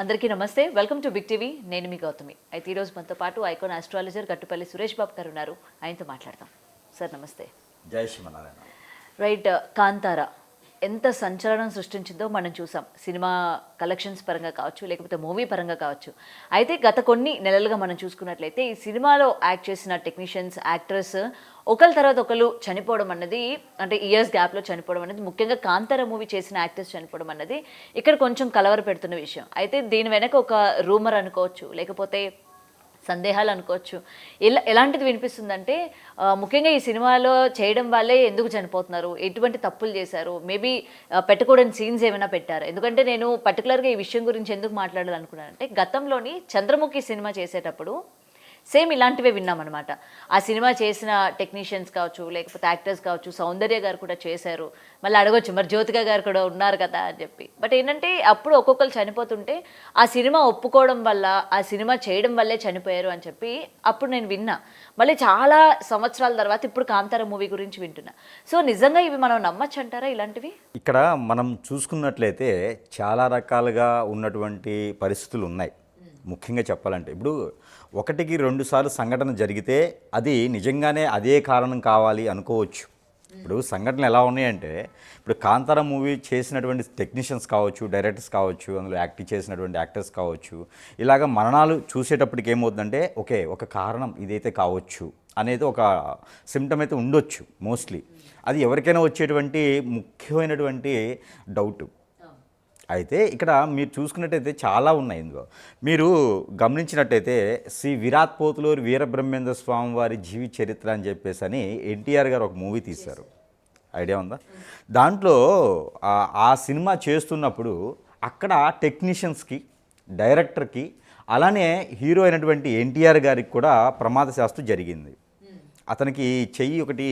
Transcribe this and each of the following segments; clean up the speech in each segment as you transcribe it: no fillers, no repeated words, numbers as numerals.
అందరికీ నమస్తే. Welcome to Big TV. నేను మీ గౌతమి. అయితే ఈరోజు మనతో పాటు ఐకాన్ ఆస్ట్రాలజర్ గట్టుపల్లి సురేష్ బాబు గారు ఉన్నారు. ఆయనతో మాట్లాడదాం. సార్ నమస్తే. జై శ్రీమన్నారాయణ. రైట్, కాంతారా ఎంత సంచలనం సృష్టించిందో మనం చూసాం. సినిమా కలెక్షన్స్ పరంగా కావచ్చు, లేకపోతే మూవీ పరంగా కావచ్చు. అయితే గత కొన్ని నెలలుగా మనం చూసుకున్నట్లయితే ఈ సినిమాలో యాక్ట్ చేసిన టెక్నీషియన్స్, యాక్టర్స్ ఒకరి తర్వాత ఒకరు చనిపోవడం అన్నది, అంటే ఇయర్స్ గ్యాప్లో చనిపోవడం అనేది, ముఖ్యంగా కాంతారా మూవీ చేసిన యాక్టర్స్ చనిపోవడం అన్నది ఇక్కడ కొంచెం కలవర పెడుతున్న విషయం. అయితే దీని వెనక ఒక రూమర్ అనుకోవచ్చు, లేకపోతే సందేహాలు అనుకోవచ్చు. ఎలాంటిది వినిపిస్తుందంటే, ముఖ్యంగా ఈ సినిమాలో చేయడం వాళ్ళే ఎందుకు చనిపోతున్నారు, ఎటువంటి తప్పులు చేశారు, మేబీ పెట్టకూడని సీన్స్ ఏమైనా పెట్టారు. ఎందుకంటే నేను పర్టికులర్గా ఈ విషయం గురించి ఎందుకు మాట్లాడాలనుకున్నానంటే, గతంలోని చంద్రముఖి సినిమా చేసేటప్పుడు సేమ్ ఇలాంటివే విన్నామన్నమాట. ఆ సినిమా చేసిన టెక్నీషియన్స్ కావచ్చు, లేకపోతే యాక్టర్స్ కావచ్చు, సౌందర్య గారు కూడా చేశారు. మళ్ళీ అడగొచ్చు, మరి జ్యోతిక గారు కూడా ఉన్నారు కదా అని చెప్పి. బట్ ఏంటంటే అప్పుడు ఒక్కొక్కరు చనిపోతుంటే ఆ సినిమా ఒప్పుకోవడం వల్ల, ఆ సినిమా చేయడం వల్లే చనిపోయారు అని చెప్పి అప్పుడు నేను విన్నా. మళ్ళీ చాలా సంవత్సరాల తర్వాత ఇప్పుడు కాంతారా మూవీ గురించి వింటున్నా. సో నిజంగా ఇవి మనం నమ్మచ్చు అంటారా ఇలాంటివి? ఇక్కడ మనం చూసుకున్నట్లయితే చాలా రకాలుగా ఉన్నటువంటి పరిస్థితులు ఉన్నాయి. ముఖ్యంగా చెప్పాలంటే ఇప్పుడు 1-2 సార్లు సంఘటన జరిగితే అది నిజంగానే అదే కారణం కావాలి అనుకోవచ్చు. ఇప్పుడు సంఘటనలు ఎలా ఉన్నాయంటే, ఇప్పుడు కాంతారా మూవీ చేసినటువంటి టెక్నీషియన్స్ కావచ్చు, డైరెక్టర్స్ కావచ్చు, అందులో యాక్టింగ్ చేసినటువంటి యాక్టర్స్ కావచ్చు, ఇలాగ మరణాలు చూసేటప్పటికి ఏమవుతుందంటే ఒక కారణం ఇదైతే కావచ్చు అనేది ఒక సిమ్టమ్ అయితే ఉండొచ్చు. మోస్ట్లీ అది ఎవరికైనా వచ్చేటువంటి ముఖ్యమైనటువంటి డౌట్. అయితే ఇక్కడ మీరు చూసుకున్నట్టయితే చాలా ఉన్నాయి. ఇందులో మీరు గమనించినట్టయితే శ్రీ విరాట్ పోతులూరి వీరబ్రహ్మేంద్ర స్వామి వారి జీవి చరిత్ర అని చెప్పేసి అని ఎన్టీఆర్ గారు ఒక మూవీ తీశారు. ఐడియా ఉందా? దాంట్లో ఆ సినిమా చేస్తున్నప్పుడు అక్కడ టెక్నీషియన్స్కి, డైరెక్టర్కి, అలానే హీరో అయినటువంటి ఎన్టీఆర్ గారికి కూడా ప్రమాదశాస్తు జరిగింది. అతనికి చెయ్యి ఒకటి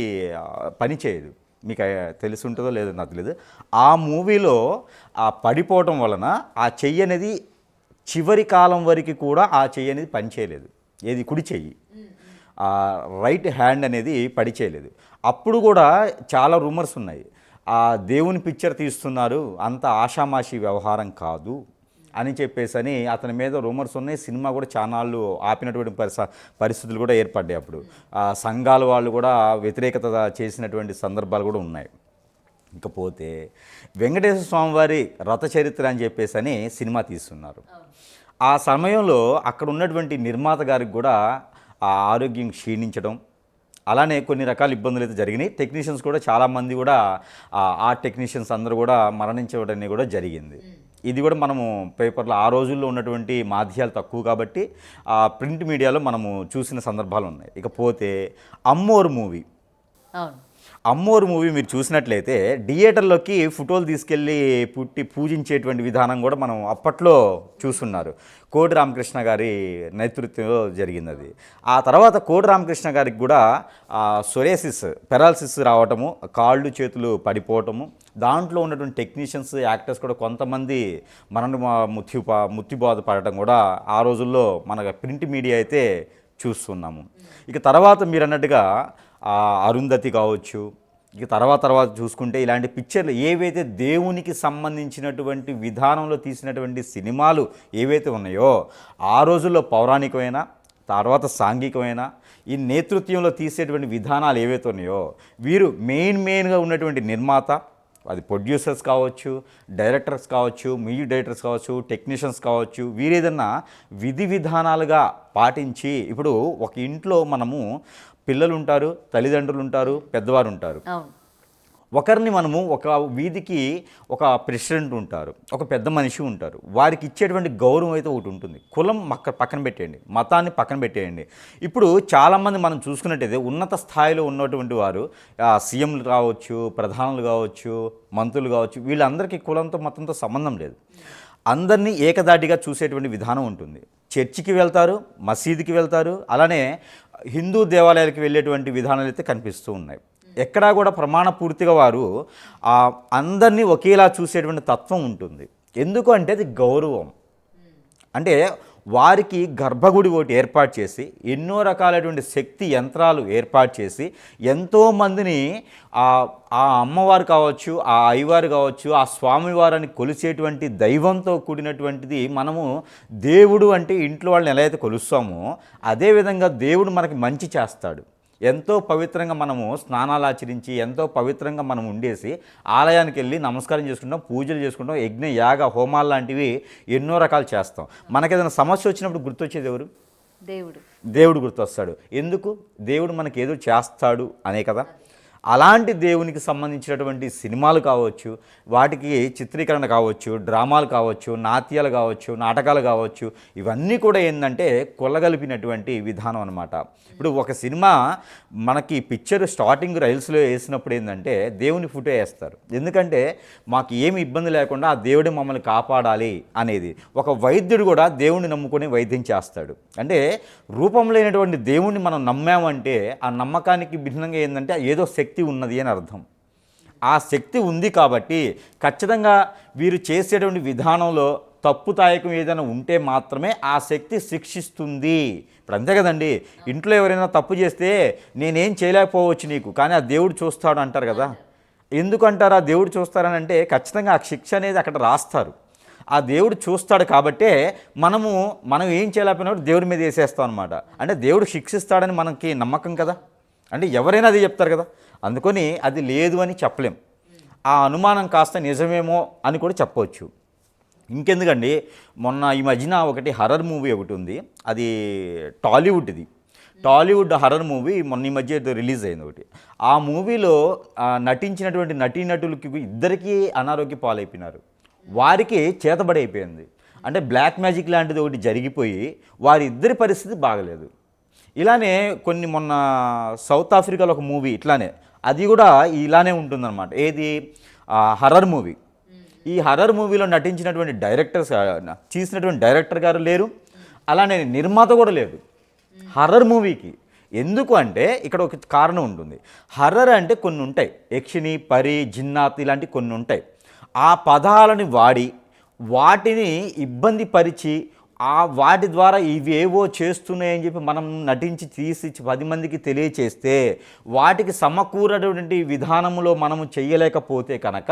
పని చేయదు. మీకు తెలిసి ఉంటుందో లేదో నాకు తెలియదు. ఆ మూవీలో ఆ పడిపోవటం వలన ఆ చెయ్యి అనేది చివరి కాలం వరకు కూడా ఆ చెయ్యి అనేది పనిచేయలేదు. ఏది కుడి చెయ్యి, ఆ రైట్ హ్యాండ్ అనేది పని చేయలేదు. అప్పుడు కూడా చాలా రూమర్స్ ఉన్నాయి. ఆ దేవుని పిక్చర్ తీస్తున్నారు, అంత ఆషామాషి వ్యవహారం కాదు అని చెప్పేసి అతని మీద రూమర్స్ ఉన్నాయి. సినిమా కూడా చానాళ్ళు ఆపినటువంటి పరిస్థితులు కూడా ఏర్పడ్డాయి. అప్పుడు సంఘాల వాళ్ళు కూడా వ్యతిరేకత చేసినటువంటి సందర్భాలు కూడా ఉన్నాయి. ఇకపోతే వెంకటేశ్వర స్వామి వారి రథ చరిత్ర అని చెప్పేసి సినిమా తీస్తున్నారు. ఆ సమయంలో అక్కడ ఉన్నటువంటి నిర్మాత గారికి కూడా ఆ ఆరోగ్యం క్షీణించడం, అలానే కొన్ని రకాల ఇబ్బందులు అయితే జరిగినాయి. టెక్నీషియన్స్ కూడా చాలామంది కూడా ఆ టెక్నీషియన్స్ అందరూ కూడా మరణించడం కూడా జరిగింది. ఇది కూడా మనము పేపర్లో ఆ రోజుల్లో ఉన్నటువంటి మాధ్యాలు తక్కువ కాబట్టి ప్రింట్ మీడియాలో మనము చూసిన సందర్భాలు ఉన్నాయి. ఇకపోతే అమ్మోరు మూవీ, అమ్మోరు మూవీ మీరు చూసినట్లయితే థియేటర్లోకి ఫోటోలు తీసుకెళ్ళి పూజించేటువంటి విధానం కూడా మనం అప్పట్లో చూస్తున్నారు. కోడి రామకృష్ణ గారి నేతృత్వంలో జరిగింది అది. ఆ తర్వాత కోడి రామకృష్ణ గారికి కూడా పెరాలసిస్ రావటము, కాళ్ళు చేతులు పడిపోవటము, దాంట్లో ఉన్నటువంటి టెక్నీషియన్స్, యాక్టర్స్ కూడా కొంతమంది మృత్యుబాధ పడటం కూడా ఆ రోజుల్లో మన ప్రింట్ మీడియా అయితే చూస్తున్నాము. ఇక తర్వాత మీరు అన్నట్టుగా అరుంధతి కావచ్చు, ఇక తర్వాత చూసుకుంటే ఇలాంటి పిక్చర్లు ఏవైతే దేవునికి సంబంధించినటువంటి విధానంలో తీసినటువంటి సినిమాలు ఏవైతే ఉన్నాయో, ఆ రోజుల్లో పౌరాణికమైన, తర్వాత సాంఘికమైన, ఈ నేతృత్వంలో తీసేటువంటి విధానాలు ఏవైతే ఉన్నాయో, వీరు మెయిన్గా ఉన్నటువంటి నిర్మాత, అది ప్రొడ్యూసర్స్ కావచ్చు, డైరెక్టర్స్ కావచ్చు, మ్యూజిక్ డైరెక్టర్స్ కావచ్చు, టెక్నీషియన్స్ కావచ్చు, వీరేదన్నా విధి విధానాలుగా పాటించి, ఇప్పుడు ఒక ఇంట్లో మనము పిల్లలు ఉంటారు, తల్లిదండ్రులు ఉంటారు, పెద్దవారు ఉంటారు. ఒకరిని మనము ఒక వీధికి ఒక ప్రెసిడెంట్ ఉంటారు, ఒక పెద్ద మనిషి ఉంటారు. వారికి ఇచ్చేటువంటి గౌరవం అయితే ఒకటి ఉంటుంది. కులం పక్కన పెట్టేయండి, మతాన్ని పక్కన పెట్టేయండి. ఇప్పుడు చాలామంది మనం చూసుకున్నట్టయితే ఉన్నత స్థాయిలో ఉన్నటువంటి వారు, సీఎంలు కావచ్చు, ప్రధానులు కావచ్చు, మంత్రులు కావచ్చు, వీళ్ళందరికీ కులంతో మతంతో సంబంధం లేదు. అందరినీ ఏకదాటిగా చూసేటువంటి విధానం ఉంటుంది. చర్చికి వెళ్తారు, మసీదుకి వెళ్తారు, అలానే హిందూ దేవాలయాలకు వెళ్ళేటువంటి విధానాలు అయితే కనిపిస్తూ ఉన్నాయి. ఎక్కడా కూడా ప్రమాణపూర్తిగా వారు అందరినీ ఒకేలా చూసేటువంటి తత్వం ఉంటుంది. ఎందుకు అంటే అది గౌరవం. అంటే వారికి గర్భగుడి ఒకటి ఏర్పాటు చేసి ఎన్నో రకాలైనటువంటి శక్తి యంత్రాలు ఏర్పాటు చేసి ఎంతోమందిని ఆ అమ్మవారు కావచ్చు, ఆ అయ్యవారు కావచ్చు, ఆ స్వామివారిని కొలిసేటువంటి దైవంతో కూడినటువంటిది. మనము దేవుడు అంటే ఇంట్లో వాళ్ళని ఎలా అయితే కొలుస్తామో అదేవిధంగా దేవుడు మనకి మంచి చేస్తాడు. ఎంతో పవిత్రంగా మనము స్నానాలు ఆచరించి ఎంతో పవిత్రంగా మనం ఉండేసి ఆలయానికి వెళ్ళి నమస్కారం చేసుకుంటాం, పూజలు చేసుకుంటాం, యజ్ఞ యాగ హోమాలు లాంటివి ఎన్నో రకాలు చేస్తాం. మనకేదైనా సమస్య వచ్చినప్పుడు గుర్తొచ్చేది ఎవరు? దేవుడు గుర్తొస్తాడు. ఎందుకు? దేవుడు మనకి ఏదో చేస్తాడు అనే కదా. అలాంటి దేవునికి సంబంధించినటువంటి సినిమాలు కావచ్చు, వాటికి చిత్రీకరణ కావచ్చు, డ్రామాలు కావచ్చు, నాట్యాలు కావచ్చు, నాటకాలు కావచ్చు, ఇవన్నీ కూడా ఏంటంటే కొల్లగలిపినటువంటి విధానం అనమాట. ఇప్పుడు ఒక సినిమా మనకి పిక్చర్ స్టార్టింగ్ రైల్స్లో వేసినప్పుడు ఏంటంటే దేవుని ఫోటో వేస్తారు. ఎందుకంటే మాకు ఏమి ఇబ్బంది లేకుండా ఆ దేవుడే మమ్మల్ని కాపాడాలి అనేది. ఒక వైద్యుడు కూడా దేవుడిని నమ్ముకొని వైద్యం చేస్తాడు. అంటే రూపం లేనటువంటి దేవుణ్ణి మనం నమ్మామంటే ఆ నమ్మకానికి భిన్నంగా ఏంటంటే ఏదో శక్తి ఉన్నది అని అర్థం. ఆ శక్తి ఉంది కాబట్టి ఖచ్చితంగా వీరు చేసేటువంటి విధానంలో తప్పుతాయకం ఏదైనా ఉంటే మాత్రమే ఆ శక్తి శిక్షిస్తుంది. ఇప్పుడు అంతే కదండి, ఇంట్లో ఎవరైనా తప్పు చేస్తే నేనేం చేయలేకపోవచ్చు నీకు, కానీ ఆ దేవుడు చూస్తాడు అంటారు కదా. ఎందుకు అంటారు ఆ దేవుడు చూస్తారని అంటే ఖచ్చితంగా ఆ శిక్ష అనేది అక్కడ రాస్తారు. ఆ దేవుడు చూస్తాడు కాబట్టే మనం ఏం చేయలేకపోయినప్పుడు దేవుడి మీద వేసేస్తాం అనమాట. అంటే దేవుడు శిక్షిస్తాడని మనకి నమ్మకం కదా. అంటే ఎవరైనా అది చెప్తారు కదా, అందుకని అది లేదు అని చెప్పలేం. ఆ అనుమానం కాస్త నిజమేమో అని కూడా చెప్పవచ్చు. ఇంకెందుకండి, మొన్న ఈ మధ్యన ఒకటి హర్రర్ మూవీ ఒకటి ఉంది, అది టాలీవుడ్ హర్రర్ మూవీ మొన్న ఈ మధ్య రిలీజ్ అయింది ఒకటి. ఆ మూవీలో నటించినటువంటి నటీనటులకి ఇద్దరికీ అనారోగ్య పాలైపోయినారు. వారికి చేతబడి అయిపోయింది. అంటే బ్లాక్ మ్యాజిక్ లాంటిది ఒకటి జరిగిపోయి వారిద్దరి పరిస్థితి బాగలేదు. ఇలానే కొన్ని మొన్న సౌత్ ఆఫ్రికాలో ఒక మూవీ ఇట్లానే, అది కూడా ఇలానే ఉంటుందన్నమాట. ఏది? Horror movie. ఈ హర్రర్ మూవీలో నటించినటువంటి తీసినటువంటి డైరెక్టర్ గారు లేరు, అలానే నిర్మాత కూడా లేదు హర్రర్ మూవీకి. ఎందుకు అంటే ఇక్కడ ఒక కారణం ఉంటుంది. హర్రర్ అంటే కొన్ని ఉంటాయి, యక్షిని, పరి, జిన్నాత్ ఇలాంటి కొన్ని ఉంటాయి. ఆ పదాలని వాడి వాటిని ఇబ్బంది పరిచి వాటి ద్వారా ఇవేవో చేస్తున్నాయని చెప్పి మనం నటించి తీసి 10 మందికి తెలియచేస్తే వాటికి సమకూరటువంటి విధానంలో మనము చేయలేకపోతే కనుక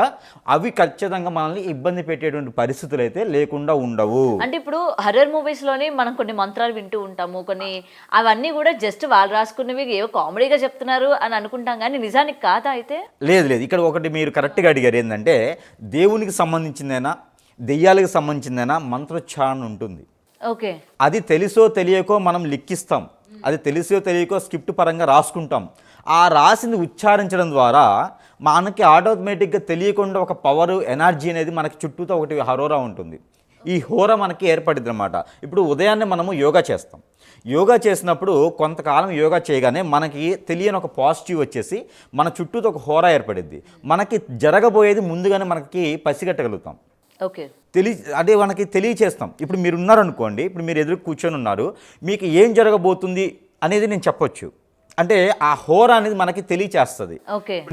అవి ఖచ్చితంగా మనల్ని ఇబ్బంది పెట్టేటువంటి పరిస్థితులు అయితే లేకుండా ఉండవు. అంటే ఇప్పుడు హర్రర్ మూవీస్లోనే మనం కొన్ని మంత్రాలు వింటూ ఉంటాము, కొన్ని అవన్నీ కూడా జస్ట్ వాళ్ళు రాసుకున్నవి ఏవో కామెడీగా చెప్తున్నారు అని అనుకుంటాం, కానీ నిజానికి కాదా? అయితే లేదు. ఇక్కడ ఒకటి మీరు కరెక్ట్గా అడిగారు, ఏంటంటే దేవునికి సంబంధించిందైనా దెయ్యాలకు సంబంధించిందైనా మంత్రోచ్చారణ ఉంటుంది. ఓకే, అది తెలుసో తెలియకో మనం లిఖిస్తాం, అది తెలిసో తెలియకో స్క్రిప్ట్ పరంగా రాసుకుంటాం. ఆ రాసింది ఉచ్చారించడం ద్వారా మనకి ఆటోమేటిక్గా తెలియకుండా ఒక పవర్, ఎనర్జీ అనేది మనకి చుట్టూతో ఒకటి హరోరా ఉంటుంది. ఈ హోరా మనకి ఏర్పడింది అనమాట. ఇప్పుడు ఉదయాన్నే మనము యోగా చేస్తాం. యోగా చేసినప్పుడు కొంతకాలం యోగా చేయగానే మనకి తెలియని ఒక పాజిటివ్ వచ్చేసి మన చుట్టూతో ఒక హోరా ఏర్పడిద్ది. మనకి జరగబోయేది ముందుగానే మనకి పసిగట్టగలుగుతాం. ఓకే, అదే మనకి తెలియచేస్తాం. ఇప్పుడు మీరు ఉన్నారనుకోండి, ఇప్పుడు మీరు ఎదురు కూర్చొని ఉన్నారు, మీకు ఏం జరగబోతుంది అనేది నేను చెప్పొచ్చు. అంటే ఆ హోరా అనేది మనకి తెలియచేస్తుంది.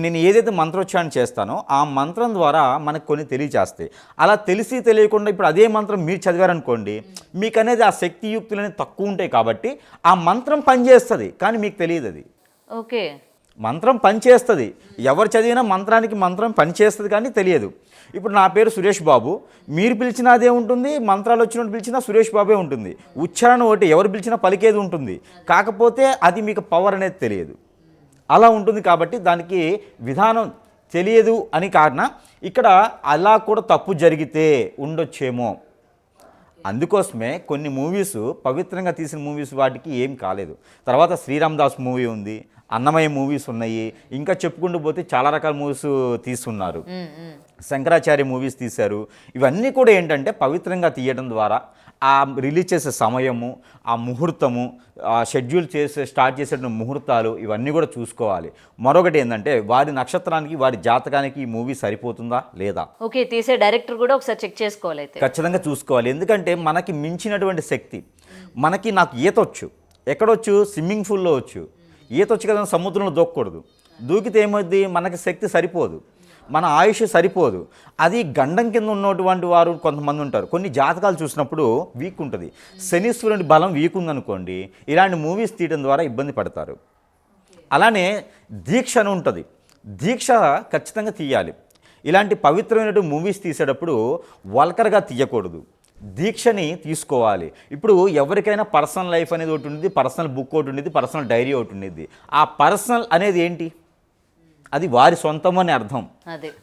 నేను ఏదైతే మంత్రోచ్చారణ చేస్తానో ఆ మంత్రం ద్వారా మనకు కొన్ని తెలియచేస్తాయి. అలా తెలిసి తెలియకుండా ఇప్పుడు అదే మంత్రం మీరు చదివారనుకోండి, మీకు అనేది ఆ శక్తియుక్తులు అనేది తక్కువ ఉంటాయి కాబట్టి ఆ మంత్రం పనిచేస్తుంది, కానీ మీకు తెలియదు. అది ఓకే, మంత్రం పనిచేస్తుంది. ఎవరు చదివినా మంత్రం పనిచేస్తుంది, కానీ తెలియదు. ఇప్పుడు నా పేరు సురేష్ బాబు, మీరు పిలిచినా అదే ఉంటుంది, మంత్రాలు వచ్చినట్టు పిలిచినా సురేష్ బాబే ఉంటుంది. ఉచ్చారణ ఒకటి, ఎవరు పిలిచినా పలికేది ఉంటుంది, కాకపోతే అది మీకు పవర్ అనేది తెలియదు. అలా ఉంటుంది కాబట్టి దానికి విధానం తెలియదు అని కారణం. ఇక్కడ అలా కూడా తప్పు జరిగితే ఉండొచ్చేమో. అందుకోసమే కొన్ని మూవీస్, పవిత్రంగా తీసిన మూవీస్ వాటికి ఏం కాలేదు. తర్వాత శ్రీరామ్ దాస్ మూవీ ఉంది, అన్నమయ్య మూవీస్ ఉన్నాయి, ఇంకా చెప్పుకుంటూ పోతే చాలా రకాల మూవీస్ తీసుకున్నారు. శంకరాచార్య మూవీస్ తీశారు. ఇవన్నీ కూడా ఏంటంటే పవిత్రంగా తీయడం ద్వారా ఆ రిలీజ్ చేసే సమయము, ఆ ముహూర్తము, ఆ షెడ్యూల్ స్టార్ట్ చేసే ముహూర్తాలు ఇవన్నీ కూడా చూసుకోవాలి. మరొకటి ఏంటంటే వారి నక్షత్రానికి, వారి జాతకానికి ఈ మూవీ సరిపోతుందా లేదా, ఓకే, తీసే డైరెక్టర్ కూడా ఒకసారి చెక్ చేసుకోవాలి. ఖచ్చితంగా చూసుకోవాలి. ఎందుకంటే మనకి మించినటువంటి శక్తి, నాకు ఈతొచ్చు, ఎక్కడొచ్చు, స్విమ్మింగ్ పూల్లో వచ్చు. ఈతొచ్చు కదా, సముద్రంలో దూకకూడదు. దూకితే ఏమవుద్ది, మనకి శక్తి సరిపోదు. మన ఆయుష్ సరిపోదు. అది గండం కింద ఉన్నటువంటి వారు కొంతమంది ఉంటారు. కొన్ని జాతకాలు చూసినప్పుడు వీక్ ఉంటుంది. శనీశ్వరుని బలం వీక్ ఉందనుకోండి, ఇలాంటి మూవీస్ తీయడం ద్వారా ఇబ్బంది పడతారు. అలానే దీక్ష అని ఉంటుంది. దీక్ష ఖచ్చితంగా తీయాలి. ఇలాంటి పవిత్రమైనటువంటి మూవీస్ తీసేటప్పుడు వల్కర్గా తీయకూడదు, దీక్షని తీసుకోవాలి. ఇప్పుడు ఎవరికైనా పర్సనల్ లైఫ్ అనేది ఒకటి ఉండేది, పర్సనల్ బుక్ ఒకటి ఉండేది, పర్సనల్ డైరీ ఒకటి ఉండేది. ఆ పర్సనల్ అనేది ఏంటి? అది వారి సొంతం అని అర్థం.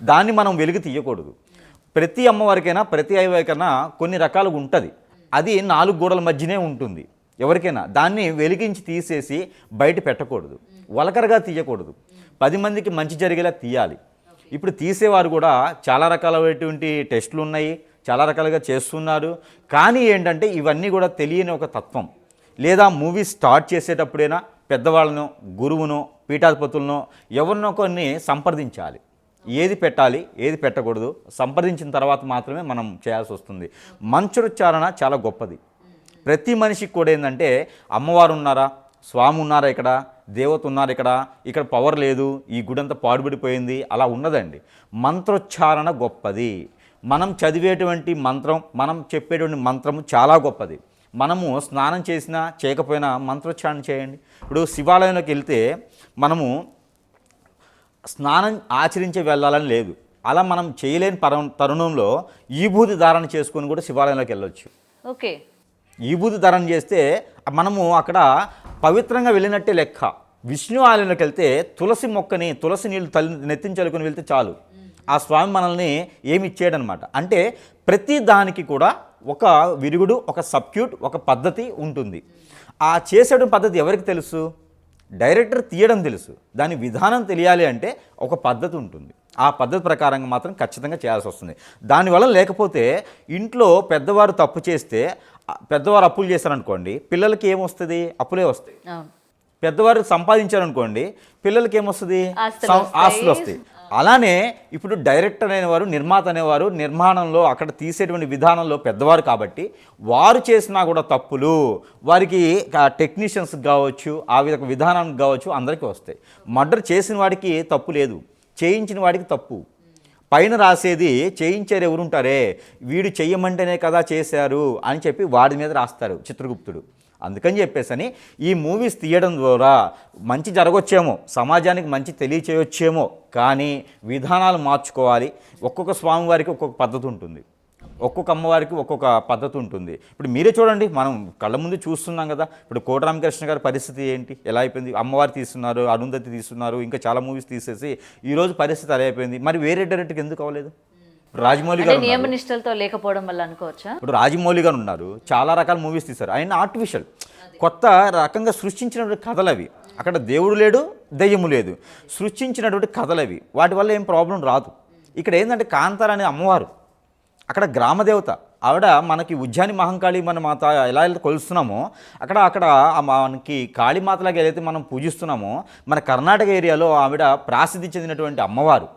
దాన్ని మనం వెలుగు తీయకూడదు. ప్రతి అమ్మవారికైనా ప్రతి అయ్యవారికైనా కొన్ని రకాలుగా ఉంటుంది. అది 4 గోడల మధ్యనే ఉంటుంది. ఎవరికైనా దాన్ని వెలిగించి తీసేసి బయట పెట్టకూడదు, వలకరగా తీయకూడదు. 10 మందికి మంచి జరిగేలా తీయాలి. ఇప్పుడు తీసేవారు కూడా చాలా రకాలైనటువంటి టెస్టులు ఉన్నాయి, చాలా రకాలుగా చేస్తున్నారు. కానీ ఏంటంటే ఇవన్నీ కూడా తెలియని ఒక తత్వం. లేదా మూవీ స్టార్ట్ చేసేటప్పుడైనా పెద్దవాళ్ళనో, గురువునో, పీఠాధిపతులనో ఎవరినో కొన్ని సంప్రదించాలి. ఏది పెట్టాలి, ఏది పెట్టకూడదు సంప్రదించిన తర్వాత మాత్రమే మనం చేయాల్సి వస్తుంది. మంత్రోచ్చారణ చాలా గొప్పది. ప్రతి మనిషికి కూడా ఏంటంటే అమ్మవారు ఉన్నారా, స్వామి ఉన్నారా, ఇక్కడ దేవత ఉన్నారు, ఇక్కడ పవర్ లేదు, ఈ గుడంతా పాడుబడిపోయింది, అలా ఉన్నదండి. మంత్రోచ్చారణ గొప్పది. మనం చదివేటువంటి మంత్రం, మనం చెప్పేటువంటి మంత్రము చాలా గొప్పది. మనము స్నానం చేసినా చేయకపోయినా మంత్రోచ్చారణ చేయండి. ఇప్పుడు శివాలయంలోకి వెళ్తే మనము స్నానం ఆచరించి వెళ్ళాలని లేదు. అలా మనం చేయలేని తరుణంలో ఈభూతి ధారణ చేసుకొని కూడా శివాలయంలోకి వెళ్ళొచ్చు. ఓకే, ఈభూతి ధారణ చేస్తే మనము అక్కడ పవిత్రంగా వెళ్ళినట్టే లెక్క. విష్ణు ఆలయంలోకి వెళ్తే తులసి మొక్కని, తులసి నీళ్ళు నెత్తించలుకొని వెళ్తే చాలు, ఆ స్వామి మనల్ని ఏమి ఇచ్చేయడనమాట. అంటే ప్రతి దానికి కూడా ఒక విరుగుడు, ఒక సబ్క్యూట్, ఒక పద్ధతి ఉంటుంది. ఆ చేసేయడం పద్ధతి ఎవరికి తెలుసు? డైరెక్టర్ తీయడం తెలుసు. దాని విధానం తెలియాలి అంటే ఒక పద్ధతి ఉంటుంది. ఆ పద్ధతి ప్రకారంగా మాత్రం ఖచ్చితంగా చేయాల్సి వస్తుంది. దానివల్ల లేకపోతే ఇంట్లో పెద్దవారు తప్పు చేస్తే, పెద్దవారు అప్పులు చేశారనుకోండి, పిల్లలకి ఏమొస్తుంది? అప్పులే వస్తాయి. పెద్దవారు సంపాదించారనుకోండి, పిల్లలకి ఏమొస్తుంది? ఆస్తులు వస్తాయి. అలానే ఇప్పుడు డైరెక్టర్ అనేవారు, నిర్మాత అనేవారు నిర్మాణంలో అక్కడ తీసేటువంటి విధానంలో పెద్దవారు కాబట్టి వారు చేసినా కూడా తప్పులు వారికి టెక్నీషియన్స్ కావచ్చు, ఆ విధానానికి కావచ్చు, అందరికీ వస్తాయి. మర్డర్ చేసిన వాడికి తప్పు లేదు, చేయించిన వాడికి తప్పు. పైన రాసేది చేయించారు ఎవరుంటారే, వీడు చెయ్యమంటేనే కదా చేశారు అని చెప్పి వాడి మీద రాస్తారు చిత్రగుప్తుడు. అందుకని చెప్పేసని ఈ మూవీస్ తీయడం ద్వారా మంచి జరగొచ్చేమో, సమాజానికి మంచి తెలియచేయొచ్చేమో, కానీ విధానాలు మార్చుకోవాలి. ఒక్కొక్క స్వామివారికి ఒక్కొక్క పద్ధతి ఉంటుంది, ఒక్కొక్క అమ్మవారికి ఒక్కొక్క పద్ధతి ఉంటుంది. ఇప్పుడు మీరే చూడండి, మనం కళ్ళ ముందు చూస్తున్నాం కదా. ఇప్పుడు కోటరామకృష్ణ గారి పరిస్థితి ఏంటి, ఎలా అయిపోయింది? అమ్మవారు తీస్తున్నారు, అరుంధతి తీస్తున్నారు, ఇంకా చాలా మూవీస్ తీసేసి ఈరోజు పరిస్థితి అలా అయిపోయింది. మరి వేరే డైరెక్టర్కి ఎందుకు అవ్వలేదు? రాజమౌళి గారు నియమనిష్టలతో లేకపోవడం వల్ల అనుకోవచ్చా? ఇప్పుడు రాజమౌళి గారు ఉన్నారు, చాలా రకాల మూవీస్ తీశారు. ఆయన ఆర్టిఫిషియల్ కొత్త రకంగా సృష్టించినటువంటి కథలు అవి. అక్కడ దేవుడు లేడు, దెయ్యము లేదు, సృష్టించినటువంటి కథలు అవి. వాటి వల్ల ఏం ప్రాబ్లం రాదు. ఇక్కడ ఏంటంటే కాంతార అనే అమ్మవారు అక్కడ గ్రామదేవత. ఆవిడ మనకి ఉజ్జాని మహంకాళి మన మాత ఎలా అయితే కొలుస్తున్నామో, అక్కడ మనకి కాళీమాతలాగా ఏదైతే మనం పూజిస్తున్నామో, మన కర్ణాటక ఏరియాలో ఆవిడ ప్రసిద్ధి చెందినటువంటి అమ్మవారు.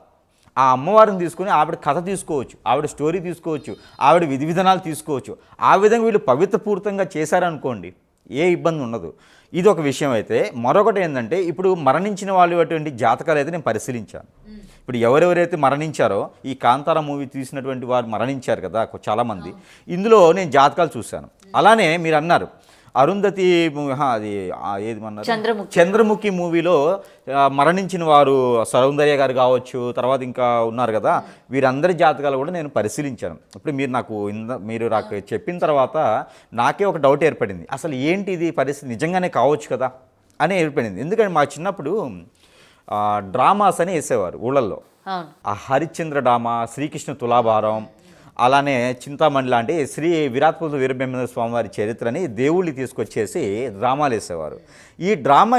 ఆ అమ్మవారిని తీసుకొని ఆవిడ కథ తీసుకోవచ్చు, ఆవిడ స్టోరీ తీసుకోవచ్చు, ఆవిడ విధి విధానాలు తీసుకోవచ్చు. ఆ విధంగా వీళ్ళు పవిత్రపూరితంగా చేశారనుకోండి, ఏ ఇబ్బంది ఉండదు. ఇది ఒక విషయం అయితే. మరొకటి ఏంటంటే, ఇప్పుడు మరణించిన వాళ్ళు అటువంటి జాతకాలు అయితే నేను పరిశీలించాను. ఇప్పుడు ఎవరెవరైతే మరణించారో, ఈ కాంతార మూవీ తీసినటువంటి వారు మరణించారు కదా చాలామంది, ఇందులో నేను జాతకాలు చూశాను. అలానే మీరు అన్నారు అరుంధతి, అది ఏది అన్నారు, చంద్రముఖి మూవీలో మరణించిన వారు సౌందర్య గారు కావచ్చు, తర్వాత ఇంకా ఉన్నారు కదా, వీరందరి జాతకాలు కూడా నేను పరిశీలించాను. ఇప్పుడు మీరు నాకు చెప్పిన తర్వాత నాకే ఒక డౌట్ ఏర్పడింది, అసలు ఏంటి ఇది పరిస్థితి, నిజంగానే కావచ్చు కదా అని ఏర్పడింది. ఎందుకంటే మా చిన్నప్పుడు డ్రామాస్ అని వేసేవారు ఊళ్ళల్లో. ఆ హరిశ్చంద్ర డ్రామా, శ్రీకృష్ణ తులాభారం, అలానే చింతామణి లాంటి శ్రీ విరాట్పూర్ వీరబ్రహ్మేంద్ర స్వామి వారి చరిత్రని దేవుళ్ళని తీసుకొచ్చేసి డ్రామాలు వేసేవారు. ఈ డ్రామా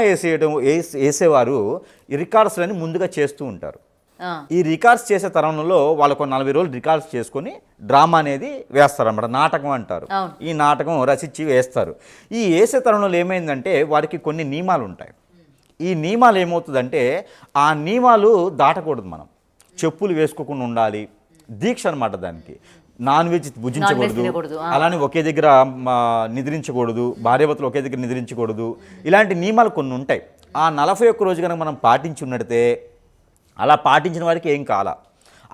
వేసేవారు రికార్డ్స్లని ముందుగా చేస్తూ ఉంటారు. ఈ రికార్డ్స్ చేసే తరుణంలో వాళ్ళకు 40 రోజులు రికార్డ్స్ చేసుకొని డ్రామా అనేది వేస్తారు అన్నమాట, నాటకం అంటారు. ఈ నాటకం రచించి వేస్తారు. ఈ వేసే తరుణంలో ఏమైందంటే వారికి కొన్ని నియమాలు ఉంటాయి. ఈ నియమాలు ఏమవుతుందంటే, ఆ నియమాలు దాటకూడదు. మనం చెప్పులు వేసుకోకుండా ఉండాలి, దీక్ష అనమాట దానికి. నాన్ వెజ్ భుజించకూడదు, అలానే ఒకే దగ్గర నిద్రించకూడదు, భార్యాభర్తలు ఒకే దగ్గర నిద్రించకూడదు. ఇలాంటి నియమాలు కొన్ని ఉంటాయి. ఆ 41 రోజు కనుక మనం పాటించి ఉన్నట్టే, అలా పాటించిన వారికి ఏం కాల.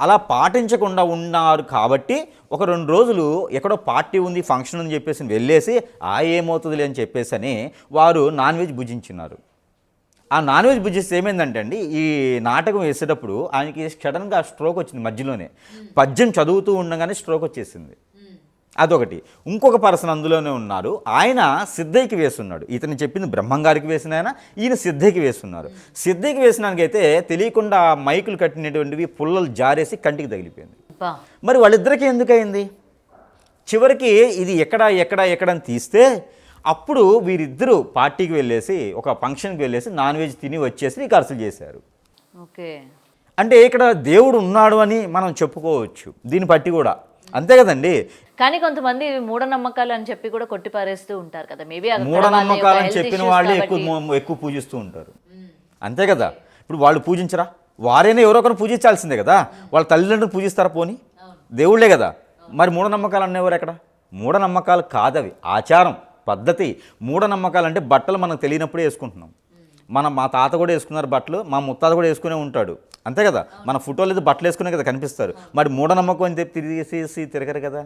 అలా పాటించకుండా ఉన్నారు కాబట్టి ఒక 2 రోజులు ఎక్కడో పార్టీ ఉంది, ఫంక్షన్ అని చెప్పేసి వెళ్ళేసి ఏమవుతుందిలే అని చెప్పేసి అని వారు నాన్ వెజ్ భుజించున్నారు. ఆ నాన్ వెజ్ భుజిస్తే ఏమైందంటే అండి, ఈ నాటకం వేసేటప్పుడు ఆయనకి సడన్గా స్ట్రోక్ వచ్చింది మధ్యలోనే. పద్యం చదువుతూ ఉండగానే స్ట్రోక్ వచ్చేసింది. అదొకటి. ఇంకొక పర్సన్ అందులోనే ఉన్నారు, ఆయన సిద్ధయ్యకి వేస్తున్నాడు. ఇతను చెప్పింది బ్రహ్మంగారికి వేసిన ఆయన, ఈయన సిద్ధయ్యకి వేస్తున్నారు. సిద్ధయ్యకి వేసినానికైతే తెలియకుండా మైకులు కట్టినటువంటివి పుల్లలు జారేసి కంటికి తగిలిపోయింది. మరి వాళ్ళిద్దరికీ ఎందుకయింది? చివరికి ఇది ఎక్కడని తీస్తే అప్పుడు వీరిద్దరూ పార్టీకి వెళ్ళేసి ఒక ఫంక్షన్కి వెళ్ళేసి నాన్ వెజ్ తిని వచ్చేసి రిహార్సల్ చేశారు. ఓకే. అంటే ఇక్కడ దేవుడు ఉన్నాడు అని మనం చెప్పుకోవచ్చు దీన్ని బట్టి కూడా, అంతే కదండి. కానీ కొంతమంది మూఢనమ్మకాలు అని చెప్పి కూడా కొట్టిపారేస్తూ ఉంటారు కదా. మేబీ మూఢనమ్మకాలు అని చెప్పిన వాళ్ళే ఎక్కువ పూజిస్తూ ఉంటారు, అంతే కదా. ఇప్పుడు వాళ్ళు పూజించరా? వారైనా ఎవరో ఒకరు పూజించాల్సిందే కదా. వాళ్ళ తల్లిదండ్రులు పూజిస్తారా? పోనీ దేవుళ్ళే కదా. మరి మూఢనమ్మకాలు అనేవారు ఎక్కడ? మూఢనమ్మకాలు కాదవి, ఆచారం పద్ధతి. మూఢనమ్మకాలు అంటే బట్టలు మనకు తెలియనప్పుడే వేసుకుంటున్నాం. మా తాత కూడా వేసుకున్నారు బట్టలు, మా ముత్తాత కూడా వేసుకునే ఉంటాడు, అంతే కదా. మన ఫోటోలు అయితే బట్టలు వేసుకునే కదా కనిపిస్తారు. మరి మూఢనమ్మకం అని చెప్పి తిరిగేసి తిరగరు కదా.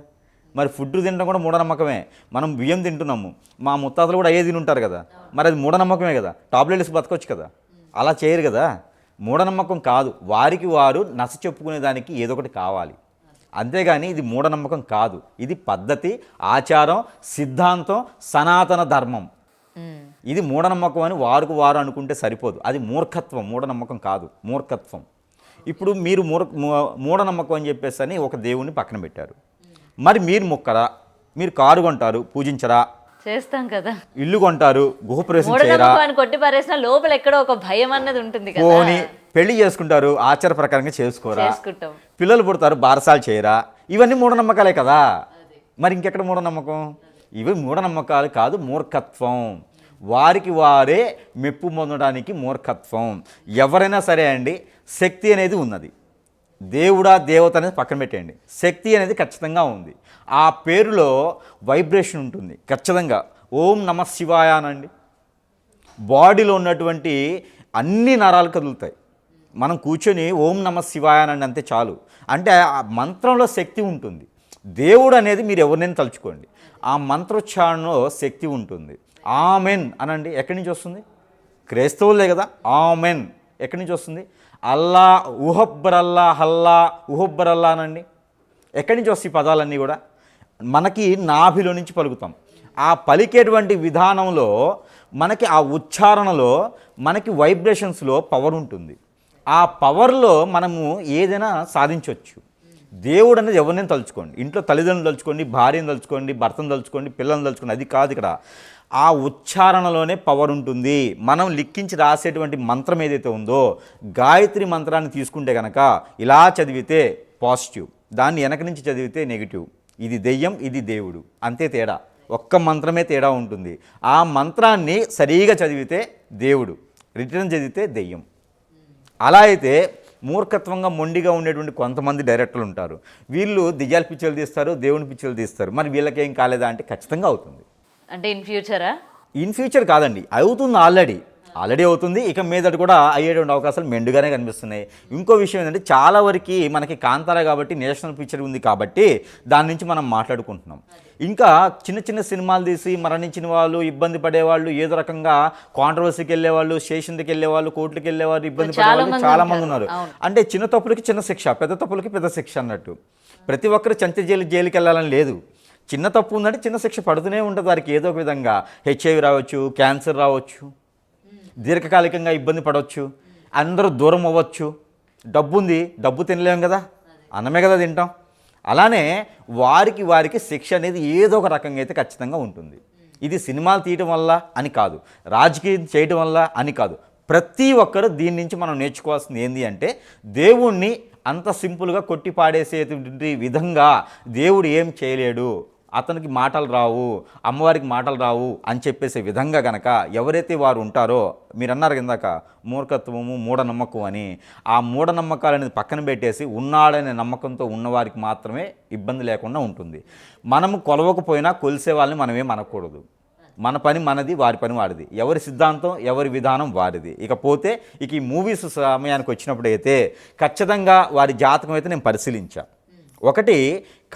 మరి ఫుడ్ తినడం కూడా మూఢనమ్మకమే. మనం బియ్యం తింటున్నాము, మా ముత్తాతలు కూడా అయ్యే తిని ఉంటారు కదా. మరి అది మూఢనమ్మకమే కదా. టాబ్లెట్ వేసి బతకొచ్చు కదా. అలా చేయరు కదా. మూఢనమ్మకం కాదు, వారికి వారు నచ్చ చెప్పుకునే దానికి ఏదో ఒకటి కావాలి, అంతేగాని ఇది మూఢనమ్మకం కాదు. ఇది పద్ధతి, ఆచారం, సిద్ధాంతం, సనాతన ధర్మం. ఇది మూఢనమ్మకం అని వారు అనుకుంటే సరిపోదు. అది మూర్ఖత్వం, మూఢనమ్మకం కాదు, మూర్ఖత్వం. ఇప్పుడు మీరు మూఢనమ్మకం అని చెప్పేసి అని ఒక దేవుణ్ణి పక్కన పెట్టారు. మరి మీరు మొక్కరా? మీరు కారు కొంటారు, పూజించరా? చేస్తాం కదా. ఇల్లు కొంటారు, గృహప్రవేశం చేయరా? కొట్టిపారేసిన లోపల ఎక్కడో ఒక భయం అన్నది ఉంటుంది కదా. పోనీ పెళ్లి చేసుకుంటారు, ఆచార ప్రకారంగా చేసుకోరా? పిల్లలు పుడతారు, బారసాలు చేయరా? ఇవన్నీ మూఢనమ్మకాలే కదా. మరి ఇంకెక్కడ మూఢనమ్మకం? ఇవి మూఢనమ్మకాలు కాదు, మూర్ఖత్వం. వారికి వారే మెప్పు పొందడానికి మూర్ఖత్వం. ఎవరైనా సరే అండి, శక్తి అనేది ఉన్నది. దేవుడా దేవత అనేది పక్కన పెట్టేయండి, శక్తి అనేది ఖచ్చితంగా ఉంది. ఆ పేరులో వైబ్రేషన్ ఉంటుంది ఖచ్చితంగా. ఓం నమ శివాయ అనండి, బాడీలో ఉన్నటువంటి అన్ని నరాలు కదులుతాయి. మనం కూర్చొని ఓం నమ శివాయ అనండి అంతే చాలు. అంటే ఆ మంత్రంలో శక్తి ఉంటుంది. దేవుడు అనేది మీరు ఎవరినైనా తలుచుకోండి, ఆ మంత్రోచ్చారణలో శక్తి ఉంటుంది. ఆమెన్ అనండి, ఎక్కడి నుంచి వస్తుంది? క్రైస్తవులే కదా. ఆమెన్ ఎక్కడి నుంచి వస్తుంది? అల్లా ఉహబ్బరల్లా హల్లా ఉహబ్బరల్లా అనండి, ఎక్కడి నుంచి వస్తాయి పదాలన్నీ కూడా? మనకి నాభిలో నుంచి పలుకుతాం. ఆ పలికేటువంటి విధానంలో మనకి ఆ ఉచ్చారణలో మనకి వైబ్రేషన్స్లో పవర్ ఉంటుంది. ఆ పవర్లో మనము ఏదైనా సాధించవచ్చు. దేవుడు అనేది ఎవరినైనా తలుచుకోండి, ఇంట్లో తల్లిదండ్రులు తలుచుకోండి, భార్యను తలుచుకోండి, భర్తను తలుచుకోండి, పిల్లల్ని తలుచుకోండి, అది కాదు ఇక్కడ. ఆ ఉచ్చారణలోనే పవర్ ఉంటుంది. మనం లిఖించి రాసేటువంటి మంత్రం ఏదైతే ఉందో, గాయత్రి మంత్రాన్ని తీసుకుంటే కనుక ఇలా చదివితే పాజిటివ్, దాన్ని వెనక నుంచి చదివితే నెగిటివ్. ఇది దెయ్యం, ఇది దేవుడు, అంతే తేడా. ఒక్క మంత్రమే తేడా ఉంటుంది. ఆ మంత్రాన్ని సరిగా చదివితే దేవుడు, రిటర్న్ చదివితే దెయ్యం. అలా అయితే మూర్ఖత్వంగా మొండిగా ఉండేటువంటి కొంతమంది డైరెక్టర్లు ఉంటారు. వీళ్ళు దెయ్యాల పిక్చర్లు తీస్తారు, దేవుని పిక్చర్లు తీస్తారు. మరి వీళ్ళకేం కాలేదా అంటే ఖచ్చితంగా అవుతుంది. అంటే ఇన్ ఫ్యూచర్ కాదండి, అవుతుంది, ఆల్రెడీ అవుతుంది. ఇక మీదట కూడా అయ్యేటువంటి అవకాశాలు మెండుగానే కనిపిస్తున్నాయి. ఇంకో విషయం ఏంటంటే, చాలా వరకు మనకి కాంతారా కాబట్టి నేషనల్ పిక్చర్ ఉంది కాబట్టి దాని నుంచి మనం మాట్లాడుకుంటున్నాం. ఇంకా చిన్న చిన్న సినిమాలు తీసి మరణించిన వాళ్ళు, ఇబ్బంది పడేవాళ్ళు, ఏదో రకంగా కాంట్రవర్సీకి వెళ్ళేవాళ్ళు, స్టేషన్కి వెళ్ళేవాళ్ళు, కోర్టుకి వెళ్ళేవాళ్ళు, ఇబ్బంది పడేవాళ్ళు చాలా మంది ఉన్నారు. అంటే చిన్న తప్పులకి చిన్న శిక్ష, పెద్ద తప్పులకి పెద్ద శిక్ష అన్నట్టు. ప్రతి ఒక్కరు జైలుకి వెళ్ళాలని లేదు. చిన్న తప్పు ఉందంటే చిన్న శిక్ష పడుతూనే ఉంటుంది వారికి. ఏదో ఒక విధంగా హెచ్ఐవి రావచ్చు, క్యాన్సర్ రావచ్చు, దీర్ఘకాలికంగా ఇబ్బంది పడవచ్చు, అందరూ దూరం అవ్వచ్చు. డబ్బు ఉంది, డబ్బు తినలేం కదా, అన్నమే కదా తింటాం. అలానే వారికి శిక్ష అనేది ఏదో ఒక రకంగా అయితే ఖచ్చితంగా ఉంటుంది. ఇది సినిమాలు తీయటం వల్ల అని కాదు, రాజకీయం చేయటం వల్ల అని కాదు. ప్రతి ఒక్కరు దీని నుంచి మనం నేర్చుకోవాల్సింది ఏంటి అంటే, దేవుణ్ణి అంత సింపుల్గా కొట్టి పాడేసేటువంటి విధంగా దేవుడు ఏం చేయలేడు, అతనికి మాటలు రావు, అమ్మవారికి మాటలు రావు అని చెప్పేసే విధంగా గనక ఎవరైతే వారు ఉంటారో, మీరు అన్నారు ఇందాక మూర్ఖత్వము, మూఢనమ్మకం అని, ఆ మూఢనమ్మకాలు అనేది పక్కన పెట్టేసి ఉన్నాడనే నమ్మకంతో ఉన్నవారికి మాత్రమే ఇబ్బంది లేకుండా ఉంటుంది. మనము కొలవకపోయినా కొలిసే వాళ్ళని మనమేం అనకూడదు. మన పని మనది, వారి పని వారిది, ఎవరి సిద్ధాంతం ఎవరి విధానం వారిది. ఇకపోతే ఈ మూవీస్ సమయానికి వచ్చినప్పుడు అయితే ఖచ్చితంగా వారి జాతకం అయితే నేను పరిశీలించాను. ఒకటి,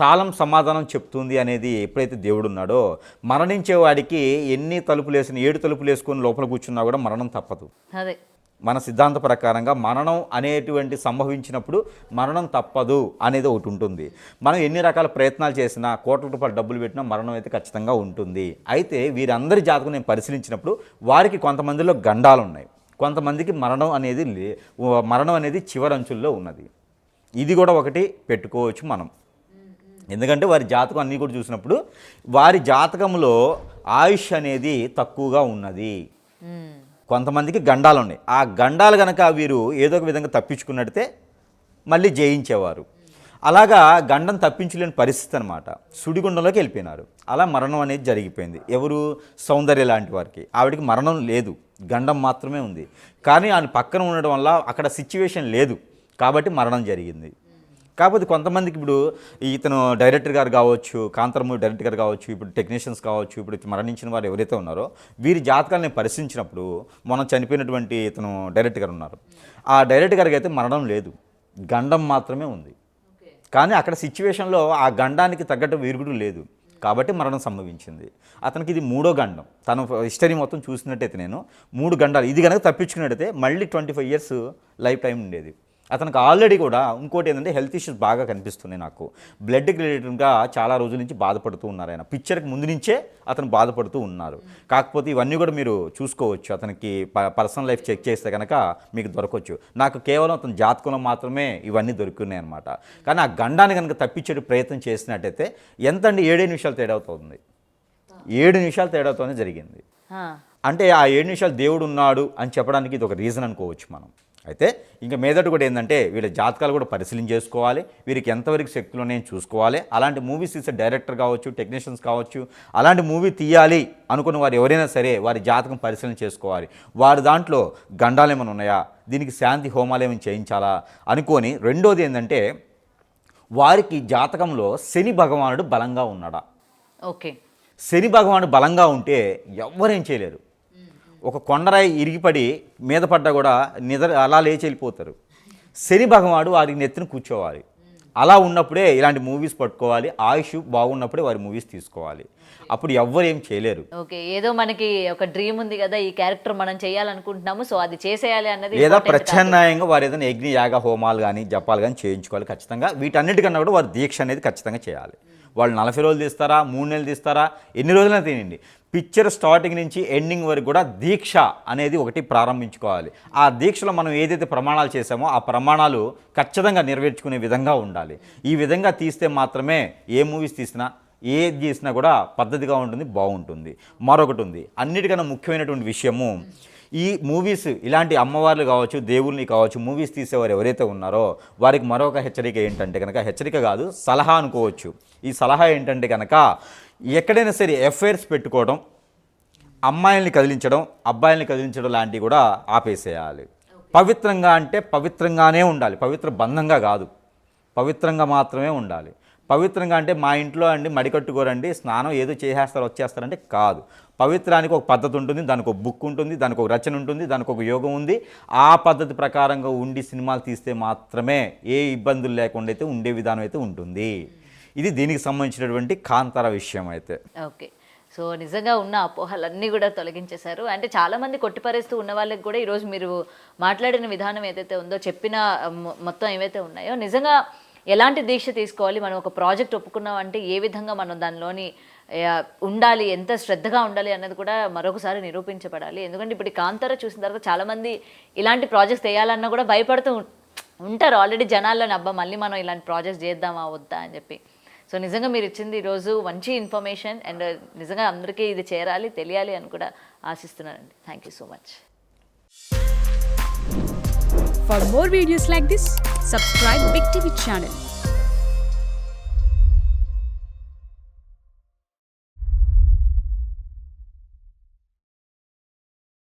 కాలం సమాధానం చెప్తుంది అనేది ఎప్పుడైతే దేవుడు ఉన్నాడో, మరణించే వాడికి ఎన్ని తలుపులు వేసిన 7 తలుపులు వేసుకొని లోపల కూర్చున్నా కూడా మరణం తప్పదు. అదే మన సిద్ధాంత ప్రకారంగా మరణం అనేటువంటి సంభవించినప్పుడు మరణం తప్పదు అనేది ఒకటి ఉంటుంది. మనం ఎన్ని రకాల ప్రయత్నాలు చేసినా, కోట్ల రూపాయల డబ్బులు పెట్టినా మరణం అయితే ఖచ్చితంగా ఉంటుంది. అయితే వీరందరి జాతకం నేను పరిశీలించినప్పుడు వారికి కొంతమందిలో గండాలు ఉన్నాయి, కొంతమందికి మరణం అనేది చివరంచుల్లో ఉన్నది. ఇది కూడా ఒకటి పెట్టుకోవచ్చు మనం. ఎందుకంటే వారి జాతకం అన్నీ కూడా చూసినప్పుడు వారి జాతకంలో ఆయుష్ అనేది తక్కువగా ఉన్నది. కొంతమందికి గండాలు ఉన్నాయి. ఆ గండాలు కనుక వీరు ఏదో ఒక విధంగా తప్పించుకున్నట్టే మళ్ళీ జయించేవారు. అలాగా గండం తప్పించలేని పరిస్థితి అనమాట. సుడిగుండంలోకి వెళ్ళిపోయినారు. అలా మరణం అనేది జరిగిపోయింది. ఎవరు? సౌందర్య లాంటి వారికి. ఆవిడికి మరణం లేదు, గండం మాత్రమే ఉంది. కానీ ఆయన పక్కన ఉండడం వల్ల అక్కడ సిచ్యువేషన్ లేదు కాబట్టి మరణం జరిగింది. కాకపోతే కొంతమందికి ఇప్పుడు ఇతను డైరెక్టర్ గారు కావచ్చు, కాంతార మూవీ డైరెక్టర్ గారు కావచ్చు, ఇప్పుడు టెక్నీషియన్స్ కావచ్చు, ఇప్పుడు మరణించిన వారు ఎవరైతే ఉన్నారో వీరి జాతకాలను నేను పరిశీలించినప్పుడు, మనం చనిపోయినటువంటి ఇతను డైరెక్టర్ గారు ఉన్నారు, ఆ డైరెక్టర్ గారికి అయితే మరణం లేదు, గండం మాత్రమే ఉంది. కానీ అక్కడ సిచ్యువేషన్లో ఆ గండానికి తగ్గట్టు విరుగుడు లేదు కాబట్టి మరణం సంభవించింది. అతనికి ఇది 3వ గండం. తన హిస్టరీ మొత్తం చూసినట్టయితే నేను 3 గండాలు ఇది కనుక తప్పించుకున్నట్టయితే మళ్ళీ 25 ఇయర్స్ లైఫ్ టైం ఉండేది. అతనికి ఆల్రెడీ కూడా ఇంకోటి ఏంటంటే హెల్త్ ఇష్యూస్ బాగా కనిపిస్తున్నాయి. నాకు బ్లడ్కి రిలేటెడ్గా చాలా రోజుల నుంచి బాధపడుతూ ఉన్నారు. ఆయన పిక్చర్కి ముందు నుంచే అతను బాధపడుతూ ఉన్నారు. కాకపోతే ఇవన్నీ కూడా మీరు చూసుకోవచ్చు. అతనికి పర్సనల్ లైఫ్ చెక్ చేస్తే కనుక మీకు దొరకవచ్చు. నాకు కేవలం అతని జాతకంలో మాత్రమే ఇవన్నీ దొరుకున్నాయి అనమాట. కానీ ఆ గండాన్ని కనుక తప్పించే ప్రయత్నం చేసినట్టయితే ఎంత అండి 7 నిమిషాలు తేడా అవుతుంది. 7 నిమిషాలు తేడాతోనే జరిగింది. అంటే ఆ 7 నిమిషాలు దేవుడు ఉన్నాడు అని చెప్పడానికి ఇది ఒక రీజన్ అనుకోవచ్చు మనం. అయితే ఇంకా మీదట కూడా ఏంటంటే వీళ్ళ జాతకాలు కూడా పరిశీలన చేసుకోవాలి, వీరికి ఎంతవరకు శక్తులు ఉన్నాయని చూసుకోవాలి. అలాంటి మూవీస్ తీసే డైరెక్టర్ కావచ్చు, టెక్నీషియన్స్ కావచ్చు, అలాంటి మూవీ తీయాలి అనుకున్న వారు ఎవరైనా సరే వారి జాతకం పరిశీలన చేసుకోవాలి. వారి దాంట్లో గండాలు ఏమైనా ఉన్నాయా, దీనికి శాంతి హోమాలు ఏమైనా చేయించాలా అనుకొని. రెండోది ఏంటంటే వారికి జాతకంలో శని భగవానుడు బలంగా ఉన్నాడా. ఓకే, శని భగవానుడు బలంగా ఉంటే ఎవ్వరేం చేయలేరు. ఒక కొండరాయి ఇరిగిపడి మీద పడ్డా కూడా అలా లేచి వెళ్ళిపోతారు. శని భగవానుడు వారికి నెత్తిన కూర్చోవాలి. అలా ఉన్నప్పుడే ఇలాంటి మూవీస్ పట్టుకోవాలి. ఆయుష్ బాగున్నప్పుడే వారి మూవీస్ తీసుకోవాలి. అప్పుడు ఎవ్వరు ఏం చేయలేరు. ఓకే, ఏదో మనకి ఒక డ్రీమ్ ఉంది కదా, ఈ క్యారెక్టర్ మనం చేయాలనుకుంటున్నాము, సో అది చేసేయాలి అన్నది. లేదా ప్రత్యామ్నాయంగా వారు ఏదైనా యజ్ఞ యాగ హోమాలు కానీ జపాలు కానీ చేయించుకోవాలి ఖచ్చితంగా. వీటన్నిటికన్నా కూడా వారు దీక్ష అనేది ఖచ్చితంగా చేయాలి. వాళ్ళు 40 రోజులు తీస్తారా, 3 నెలలు తీస్తారా, ఎన్ని రోజులైనా తినండి. పిక్చర్ స్టార్టింగ్ నుంచి ఎండింగ్ వరకు కూడా దీక్ష అనేది ఒకటి ప్రారంభించుకోవాలి. ఆ దీక్షలో మనం ఏదైతే ప్రమాణాలు చేసామో ఆ ప్రమాణాలు ఖచ్చితంగా నెరవేర్చుకునే విధంగా ఉండాలి. ఈ విధంగా తీస్తే మాత్రమే ఏ మూవీస్ తీసినా ఏది చేసినా కూడా పద్ధతిగా ఉంటుంది, బాగుంటుంది. మరొకటి ఉంది, అన్నిటికన్నా ముఖ్యమైనటువంటి విషయము, ఈ మూవీస్ ఇలాంటి అమ్మవార్లు కావచ్చు, దేవుల్ని కావచ్చు, మూవీస్ తీసేవారు ఎవరైతే ఉన్నారో వారికి మరొక హెచ్చరిక ఏంటంటే కనుక, హెచ్చరిక కాదు సలహా అనుకోవచ్చు. ఈ సలహా ఏంటంటే కనుక ఎక్కడైనా సరే ఎఫ్ఐఆర్స్ పెట్టుకోవడం, అమ్మాయిల్ని కదిలించడం, అబ్బాయిల్ని కదిలించడం లాంటివి కూడా ఆపేసేయాలి. పవిత్రంగా అంటే పవిత్రంగానే ఉండాలి, పవిత్ర బంధంగా కాదు, పవిత్రంగా మాత్రమే ఉండాలి. పవిత్రంగా అంటే మా ఇంట్లో అండి మడికట్టుకోరండి, స్నానం ఏదో చేసేస్తారు వచ్చేస్తారంటే కాదు. పవిత్రానికి ఒక పద్ధతి ఉంటుంది, దానికి ఒక బుక్ ఉంటుంది, దానికి ఒక రచన ఉంటుంది, దానికి ఒక యోగం ఉంది. ఆ పద్ధతి ప్రకారంగా ఉండి సినిమాలు తీస్తే మాత్రమే ఏ ఇబ్బందులు లేకుండా అయితే ఉండే విధానం అయితే ఉంటుంది. ఇది దీనికి సంబంధించినటువంటి కాంతార విషయం అయితే. ఓకే, సో నిజంగా ఉన్న అపోహలన్నీ కూడా తొలగించేశారు. అంటే చాలామంది కొట్టిపరేస్తూ ఉన్న వాళ్ళకి కూడా ఈరోజు మీరు మాట్లాడిన విధానం ఏదైతే ఉందో, చెప్పిన మొత్తం ఏవైతే ఉన్నాయో, నిజంగా ఎలాంటి దీక్ష తీసుకోవాలి, మనం ఒక ప్రాజెక్ట్ ఒప్పుకున్నాం అంటే ఏ విధంగా మనం దానిలోని ఉండాలి, ఎంత శ్రద్ధగా ఉండాలి అన్నది కూడా మరొకసారి నిరూపించబడాలి. ఎందుకంటే ఇప్పుడు కాంతార చూసిన తర్వాత చాలామంది ఇలాంటి ప్రాజెక్ట్స్ చేయాలన్నా కూడా భయపడుతూ ఉంటారు ఆల్రెడీ జనాల్లోని. అబ్బా మళ్ళీ మనం ఇలాంటి ప్రాజెక్ట్స్ చేద్దామా వద్దా అని చెప్పి. సో నిజంగా మీరు ఇచ్చింది ఈరోజు మంచి ఇన్ఫర్మేషన్, అండ్ నిజంగా అందరికీ ఇది చేరాలి, తెలియాలి అని కూడా ఆశిస్తున్నానండి. Thank you so much. For more videos like this, subscribe Big TV channel.